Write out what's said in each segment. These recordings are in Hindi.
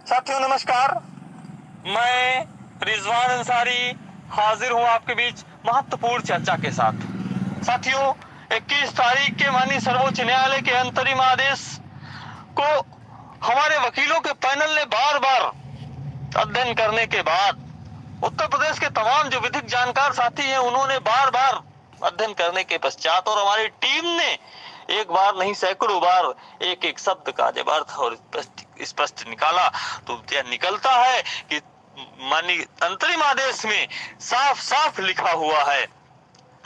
साथियों नमस्कार, मैं रिजवान अंसारी हाजिर हूं आपके बीच महत्वपूर्ण चर्चा के साथ। साथियों, 21 तारीख के माननीय सर्वोच्च न्यायालय के अंतरिम आदेश को हमारे वकीलों के पैनल ने बार बार अध्ययन करने के बाद, उत्तर प्रदेश के तमाम जो विधिक जानकार साथी हैं उन्होंने बार बार अध्ययन करने के पश्चात और हमारी टीम ने एक बार नहीं सैकड़ों बार एक एक शब्द का जब अर्थ और स्पष्ट निकाला, तो यह निकलता है कि माननीय अंतरिम आदेश में साफ साफ लिखा हुआ है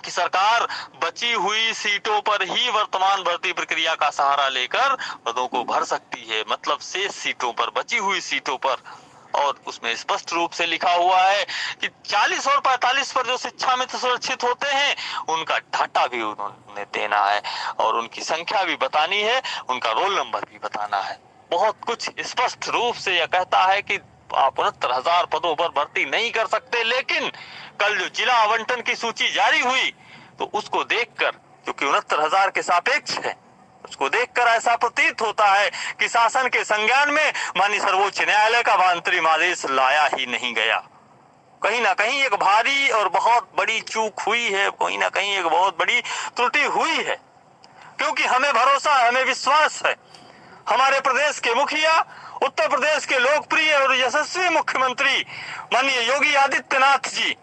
कि सरकार बची हुई सीटों पर ही वर्तमान भर्ती प्रक्रिया का सहारा लेकर पदों को भर सकती है। मतलब शेष सीटों पर, बची हुई सीटों पर। और उसमें स्पष्ट रूप से लिखा हुआ है कि 40 और 45 पर जो शिक्षा मित्र सुरक्षित होते हैं उनका डाटा भी उन्होंने देना है और उनकी संख्या भी बतानी है, उनका रोल नंबर भी बताना है। बहुत कुछ स्पष्ट रूप से यह कहता है कि आप 69,000 पदों पर भर्ती नहीं कर सकते। लेकिन कल जो जिला आवंटन की सूची जारी हुई तो उसको देखकर, क्योंकि 69,000 के सापेक्ष है, उसको देखकर ऐसा प्रतीत होता है कि शासन के संज्ञान में माननीय सर्वोच्च न्यायालय का अंतरिम आदेश लाया ही नहीं गया। कहीं ना कहीं एक भारी और बहुत बड़ी चूक हुई है, कहीं ना कहीं एक बहुत बड़ी त्रुटि हुई है। क्योंकि हमें भरोसा है, हमें विश्वास है, हमारे प्रदेश के मुखिया, उत्तर प्रदेश के लोकप्रिय और यशस्वी मुख्यमंत्री माननीय योगी आदित्यनाथ जी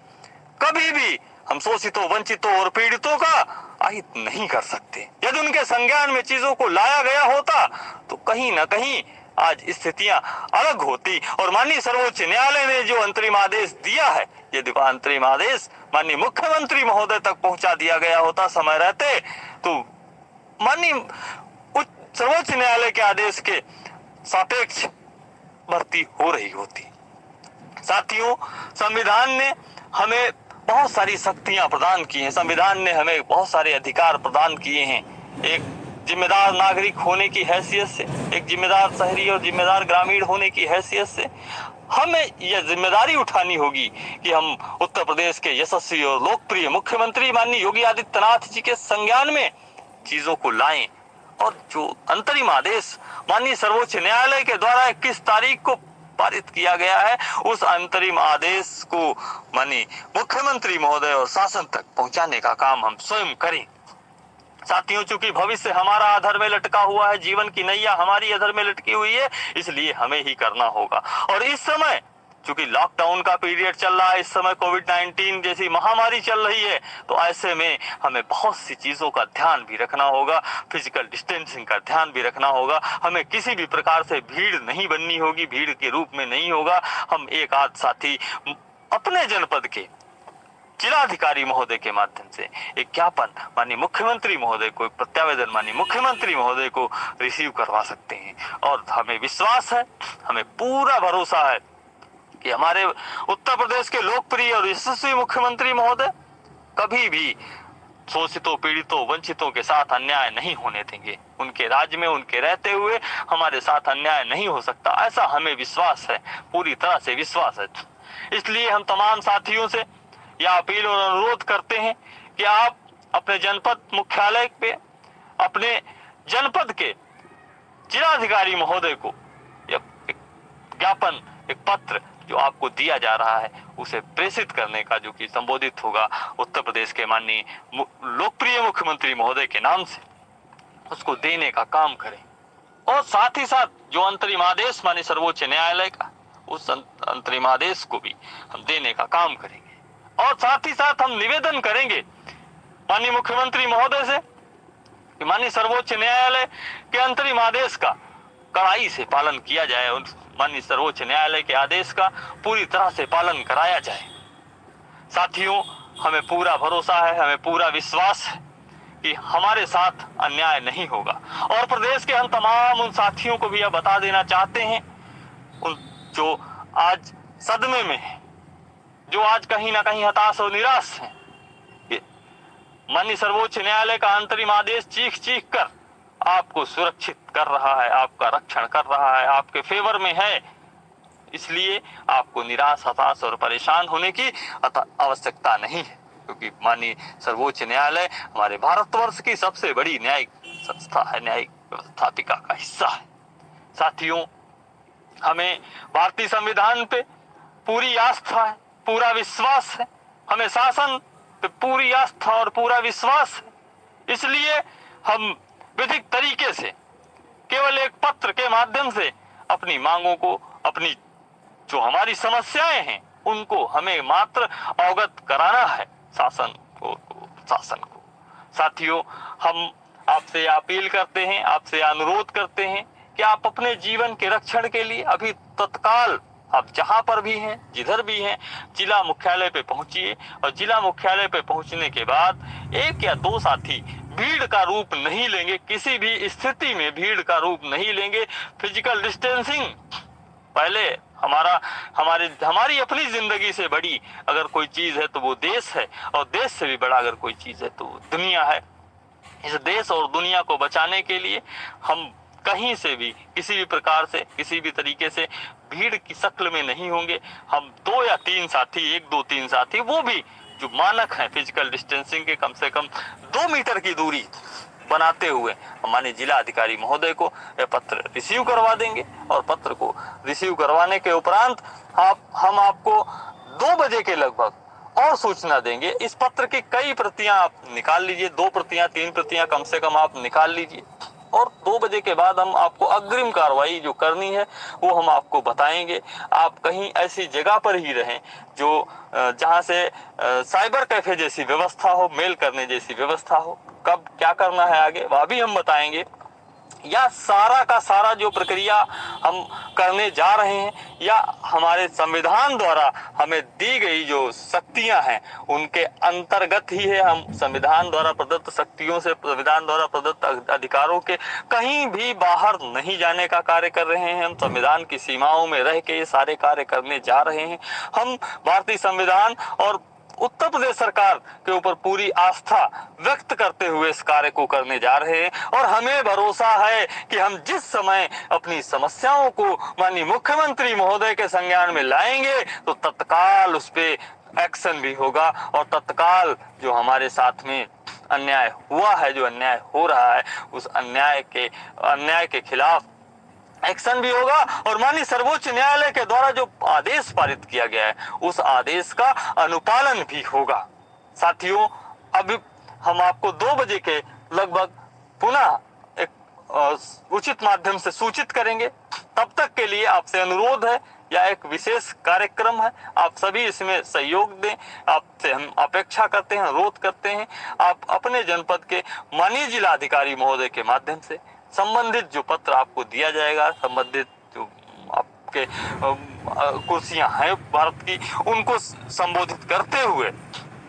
कभी भी हम शोषितों, वंचितों और पीड़ितों का अहित नहीं कर सकते। यदि उनके संज्ञान में चीजों को लाया गया होता तो कहीं ना कहीं आज स्थितियां अलग होती। और माननीय सर्वोच्च न्यायालय ने जो अंतरिम आदेश दिया है, यदि वह अंतरिम आदेश माननीय मुख्यमंत्री महोदय तक पहुंचा दिया गया होता समय रहते, तो माननीय सर्वोच्च न्यायालय के आदेश के सापेक्ष भर्ती हो रही होती। साथियों, संविधान ने हमें बहुत सारी शक्तियां प्रदान की हैं, संविधान ने हमें बहुत सारे अधिकार प्रदान किए हैं। एक जिम्मेदार नागरिक होने की हैसियत से, एक जिम्मेदार शहरी और जिम्मेदार ग्रामीण होने की हैसियत से हमें यह जिम्मेदारी उठानी होगी कि हम उत्तर प्रदेश के यशस्वी और लोकप्रिय मुख्यमंत्री माननीय योगी आदित्यनाथ जी के संज्ञान में चीजों को लाएं। और जो अंतरिम आदेश माननीय सर्वोच्च न्यायालय के द्वारा 21 तारीख को पारित किया गया है, उस अंतरिम आदेश को माननीय मुख्यमंत्री महोदय और शासन तक पहुंचाने का काम हम स्वयं करें। साथियों, चूंकि भविष्य हमारा अधर में लटका हुआ है, जीवन की नैया हमारी अधर में लटकी हुई है, इसलिए हमें ही करना होगा। और इस समय चूंकि लॉकडाउन का पीरियड चल रहा है, इस समय कोविड-19 जैसी महामारी चल रही है, तो ऐसे में हमें बहुत सी चीजों का ध्यान भी रखना होगा, फिजिकल डिस्टेंसिंग का ध्यान भी रखना होगा। हमें किसी भी प्रकार से भीड़ नहीं बननी होगी, भीड़ के रूप में नहीं होगा। हम एक आध साथी अपने जनपद के जिलाधिकारी महोदय के माध्यम से एक ज्ञापन माननीय मुख्यमंत्री महोदय को, प्रत्यावेदन माननीय मुख्यमंत्री महोदय को रिसीव करवा सकते हैं। और हमें विश्वास है, हमें पूरा भरोसा है कि हमारे उत्तर प्रदेश के लोकप्रिय और यशस्वी मुख्यमंत्री महोदय कभी भी शोषितों, पीड़ितों, वंचितों के साथ अन्याय नहीं होने देंगे। उनके राज्य में, उनके रहते हुए हमारे साथ अन्याय नहीं हो सकता, ऐसा हमें विश्वास है, पूरी तरह से विश्वास है। इसलिए हम तमाम साथियों से यह अपील और अनुरोध करते हैं कि आप अपने जनपद मुख्यालय पे, अपने जनपद के जिलाधिकारी महोदय को एक ज्ञापन, एक पत्र जो आपको दिया जा रहा है उसे प्रेषित करने का, जो कि संबोधित होगा उत्तर प्रदेश के माननीय लोकप्रिय मुख्यमंत्री महोदय के नाम से, उसको देने का काम करें। और साथ ही साथ जो अंतरिम आदेश माननीय सर्वोच्च न्यायालय का, उस अंतरिम आदेश को भी हम देने का काम करेंगे। और साथ ही साथ हम निवेदन करेंगे माननीय मुख्यमंत्री महोदय से कि माननीय सर्वोच्च न्यायालय के अंतरिम आदेश का कड़ाई से पालन किया जाए, और माननीय सर्वोच्च न्यायालय के आदेश का पूरी तरह से पालन कराया जाए। साथियों, हमें पूरा भरोसा है, हमें पूरा विश्वास है कि हमारे साथ अन्याय नहीं होगा। और प्रदेश के हम तमाम उन साथियों को भी यह बता देना चाहते हैं, उन जो आज सदमे में है, जो आज कहीं ना कहीं हताश और निराश हैं, माननीय सर्वोच्च न्यायालय का अंतरिम आदेश चीख चीख कर आपको सुरक्षित कर रहा है, आपका रक्षण कर रहा है, आपके फेवर में है। इसलिए आपको निराश, हताश और परेशान होने की आवश्यकता नहीं है, क्योंकि माननीय सर्वोच्च न्यायालय हमारे भारतवर्ष की सबसे बड़ी न्यायिक संस्था है, न्यायिक व्यवस्थापिका का हिस्सा है। साथियों, हमें भारतीय संविधान पे पूरी आस्था है, पूरा विश्वास है, हमें शासन पे पूरी आस्था और पूरा विश्वास है। इसलिए हम विधिक तरीके से केवल एक पत्र के माध्यम से अपनी मांगों को, अपनी जो हमारी समस्याएं हैं उनको हमें मात्र अवगत कराना है शासन को। साथियों, हम आपसे अपील करते हैं, आपसे अनुरोध करते हैं कि आप अपने जीवन के रक्षण के लिए अभी तत्काल आप जहां पर भी हैं, जिधर भी हैं, जिला मुख्यालय पे पहुंचिए। और जिला मुख्यालय पे पहुंचने के बाद एक या दो साथी भीड़ का रूप नहीं लेंगे, किसी भी स्थिति में भीड़ का रूप नहीं लेंगे। फिजिकल डिस्टेंसिंग पहले हमारी अपनी जिंदगी से बड़ी अगर कोई चीज है तो वो देश है, और देश से भी बड़ा अगर कोई चीज है तो वो दुनिया है। इस देश और दुनिया को बचाने के लिए हम कहीं से भी, किसी भी प्रकार से, किसी भी तरीके से भीड़ की शक्ल में नहीं होंगे। हम 2 या 3 साथी, 1, 2, 3 साथी, वो भी जो मानक है फिजिकल डिस्टेंसिंग के, कम से कम 2 मीटर की दूरी बनाते हुए हमारे जिला अधिकारी महोदय को यह पत्र रिसीव करवा देंगे। और पत्र को रिसीव करवाने के उपरांत हम आपको 2 बजे के लगभग और सूचना देंगे। इस पत्र की कई प्रतियां आप निकाल लीजिए, 2 प्रतियां, 3 प्रतियां कम से कम आप निकाल लीजिए। और 2 बजे के बाद हम आपको अग्रिम कार्रवाई जो करनी है वो हम आपको बताएंगे। आप कहीं ऐसी जगह पर ही रहें जो जहां से साइबर कैफे जैसी व्यवस्था हो, मेल करने जैसी व्यवस्था हो। कब क्या करना है आगे वह भी हम बताएंगे। या सारा का सारा जो प्रक्रिया हम करने जा रहे हैं, या हमारे संविधान द्वारा हमें दी गई जो शक्तियां हैं उनके अंतर्गत ही है। हम संविधान द्वारा प्रदत्त शक्तियों से, संविधान द्वारा प्रदत्त अधिकारों के कहीं भी बाहर नहीं जाने का कार्य कर रहे हैं। हम संविधान की सीमाओं में रह के ये सारे कार्य करने जा रहे हैं। हम भारतीय संविधान और उत्तर प्रदेश सरकार के ऊपर पूरी आस्था व्यक्त करते हुए इस कार्य को करने जा रहे हैं। और हमें भरोसा है कि हम जिस समय अपनी समस्याओं को माननीय मुख्यमंत्री महोदय के संज्ञान में लाएंगे तो तत्काल उस पे एक्शन भी होगा, और तत्काल जो हमारे साथ में अन्याय हुआ है, जो अन्याय हो रहा है, उस अन्याय के खिलाफ एक्शन भी होगा। और माननीय सर्वोच्च न्यायालय के द्वारा जो आदेश पारित किया गया है उस आदेश का अनुपालन भी होगा। साथियों, अभी हम आपको 2 बजे के लगभग पुनः एक उचित माध्यम से सूचित करेंगे। तब तक के लिए आपसे अनुरोध है, या एक विशेष कार्यक्रम है, आप सभी इसमें सहयोग दें। आपसे हम अपेक्षा करते हैं, अनुरोध करते हैं, आप अपने जनपद के माननीय जिला अधिकारी महोदय के माध्यम से संबंधित जो पत्र आपको दिया जाएगा, संबंधित जो आपके कुर्सियां हैं भारत की, उनको संबोधित करते हुए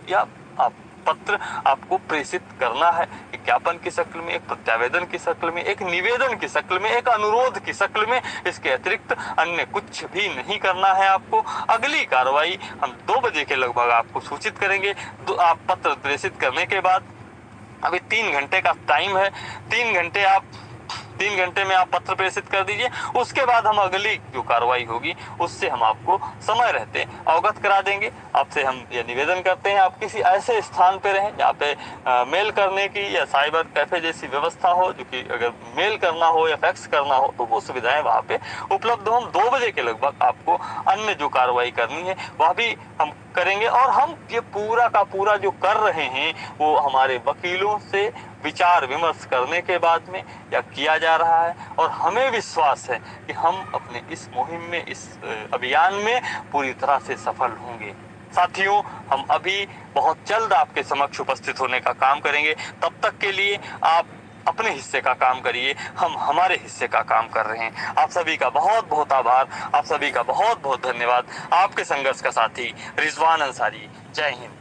या आप पत्र आपको प्रेषित करना है। एक ज्ञापन की शक्ल में, एक प्रत्यावेदन की शक्ल में, एक निवेदन की शक्ल में, एक अनुरोध की शक्ल में। इसके अतिरिक्त अन्य कुछ भी नहीं करना है आपको। अगली कार्रवाई हम 2 बजे के लगभग आपको सूचित करेंगे। आप पत्र प्रेषित करने के बाद अभी 3 घंटे का टाइम है, 3 घंटे में आप पत्र प्रेषित कर दीजिए। उसके बाद हम अगली जो कार्रवाई होगी उससे हम आपको समय रहते अवगत करा देंगे। आपसे हम ये निवेदन करते हैं, आप किसी ऐसे स्थान पे रहें जहाँ पे मेल करने की या साइबर कैफे जैसी व्यवस्था हो, जो कि अगर मेल करना हो या फैक्स करना हो तो वो सुविधाएं वहाँ पे उपलब्ध हो। हम 2 बजे के लगभग आपको अन्य जो कार्रवाई करनी है वह भी हम करेंगे। और हम ये पूरा का पूरा जो कर रहे हैं वो हमारे वकीलों से विचार विमर्श करने के बाद में या किया जा रहा है। और हमें विश्वास है कि हम अपने इस मुहिम में, इस अभियान में पूरी तरह से सफल होंगे। साथियों, हम अभी बहुत जल्द आपके समक्ष उपस्थित होने का काम करेंगे। तब तक के लिए आप अपने हिस्से का काम करिए, हम हमारे हिस्से का काम कर रहे हैं। आप सभी का बहुत बहुत आभार, आप सभी का बहुत बहुत धन्यवाद। आपके संघर्ष का साथी रिजवान अंसारी। जय हिंद।